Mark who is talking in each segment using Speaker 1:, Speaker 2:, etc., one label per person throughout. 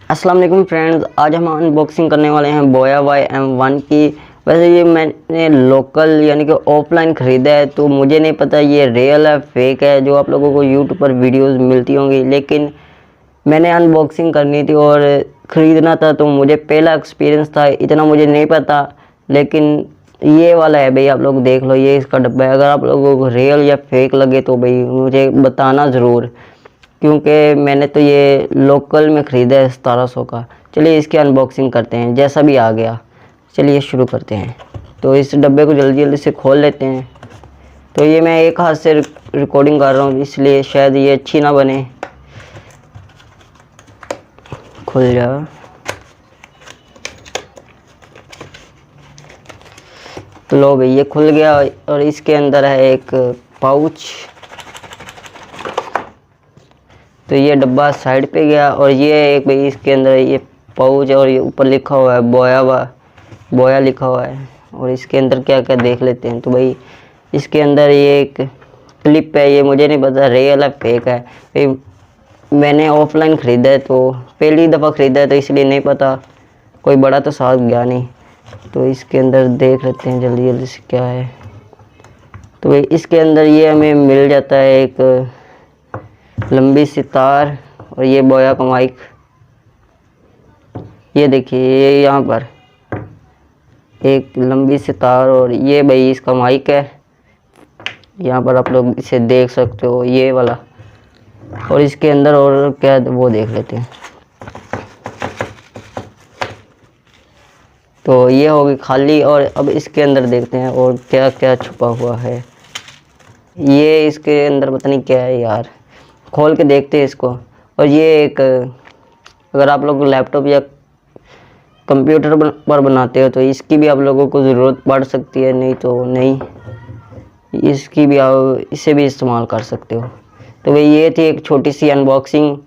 Speaker 1: अस्सलाम वालेकुम फ्रेंड्स, आज हम अनबॉक्सिंग करने वाले हैं बोया YM1 की। वैसे ये मैंने लोकल यानी कि ऑफलाइन ख़रीदा है, तो मुझे नहीं पता ये रियल है फेक है। जो आप लोगों को यूट्यूब पर वीडियोस मिलती होंगी, लेकिन मैंने अनबॉक्सिंग करनी थी और ख़रीदना था, तो मुझे पहला एक्सपीरियंस था, इतना मुझे नहीं पता। लेकिन ये वाला है भाई, आप लोग देख लो, ये इसका डब्बा है। अगर आप लोगों को रियल या फेक लगे तो भाई मुझे बताना ज़रूर, क्योंकि मैंने तो ये लोकल में ख़रीदा है 1700 का। चलिए इसकी अनबॉक्सिंग करते हैं, जैसा भी आ गया। चलिए शुरू करते हैं। तो इस डब्बे को जल्दी जल्दी से खोल लेते हैं। तो ये मैं एक हाथ से रिकॉर्डिंग कर रहा हूँ, इसलिए शायद ये अच्छी ना बने। खुल जा। तो लो भाई, ये खुल गया और इसके अंदर है एक पाउच। तो ये डब्बा साइड पे गया और ये एक भाई इसके अंदर ये पाउच और ये ऊपर लिखा हुआ है बोया लिखा हुआ है। और इसके अंदर क्या क्या देख लेते हैं। तो भाई इसके अंदर ये एक क्लिप है, ये मुझे नहीं पता रियल है फेक है। भाई मैंने ऑफलाइन ख़रीदा है, तो पहली दफ़ा ख़रीदा है, तो इसलिए नहीं पता, कोई बड़ा तो साथ गया नहीं। तो इसके अंदर देख लेते हैं जल्दी जल्दी से क्या है। तो भाई इसके अंदर ये हमें मिल जाता है एक लंबी सी तार और ये बोया का माइक। ये देखिए, ये यहाँ पर एक लंबी सी तार और ये भाई इसका माइक है। यहाँ पर आप लोग इसे देख सकते हो, ये वाला। और इसके अंदर और क्या है वो देख लेते हैं। तो ये होगी खाली, और अब इसके अंदर देखते हैं और क्या क्या छुपा हुआ है। ये इसके अंदर पता नहीं क्या है यार, खोल के देखते हैं इसको। और ये एक, अगर आप लोग लैपटॉप या कंप्यूटर पर बनाते हो तो इसकी भी आप लोगों को ज़रूरत पड़ सकती है, नहीं तो नहीं, इसकी भी आप इसे भी इस्तेमाल कर सकते हो। तो भाई ये थी एक छोटी सी अनबॉक्सिंग।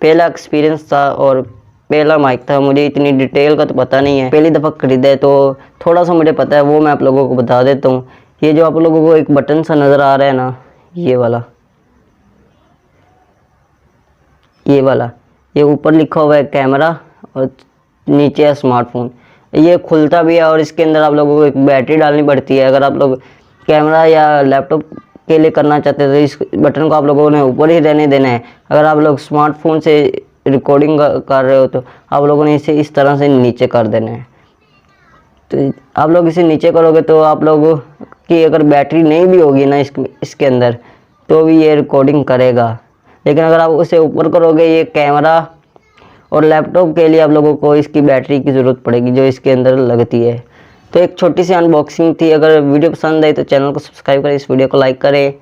Speaker 1: पहला एक्सपीरियंस था और पहला माइक था, मुझे इतनी डिटेल का तो पता नहीं है, पहली दफ़ा ख़रीदा है, तो थोड़ा सा मुझे पता है, वो मैं आप लोगों को बता देता हूँ। ये जो आप लोगों को एक बटन सा नज़र आ रहा है ना, ये वाला, ये ऊपर लिखा हुआ है कैमरा और नीचे है स्मार्टफोन। ये खुलता भी है और इसके अंदर आप लोगों को एक बैटरी डालनी पड़ती है। अगर आप लोग कैमरा या लैपटॉप के लिए करना चाहते हैं तो इस बटन को आप लोगों ने ऊपर ही रहने देना है। अगर आप लोग स्मार्टफोन से रिकॉर्डिंग कर रहे हो तो आप लोगों ने इसे इस तरह से नीचे कर देना है। तो आप लोग इसे नीचे करोगे तो आप लोगों की अगर बैटरी नहीं भी होगी ना इसके अंदर, तो भी ये रिकॉर्डिंग करेगा। लेकिन अगर आप उसे ऊपर करोगे, ये कैमरा और लैपटॉप के लिए आप लोगों को इसकी बैटरी की ज़रूरत पड़ेगी जो इसके अंदर लगती है। तो एक छोटी सी अनबॉक्सिंग थी। अगर वीडियो पसंद आई तो चैनल को सब्सक्राइब करें, इस वीडियो को लाइक करें।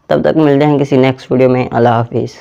Speaker 1: तब तक मिलते हैं किसी नेक्स्ट वीडियो में। अल्लाह हाफिज़।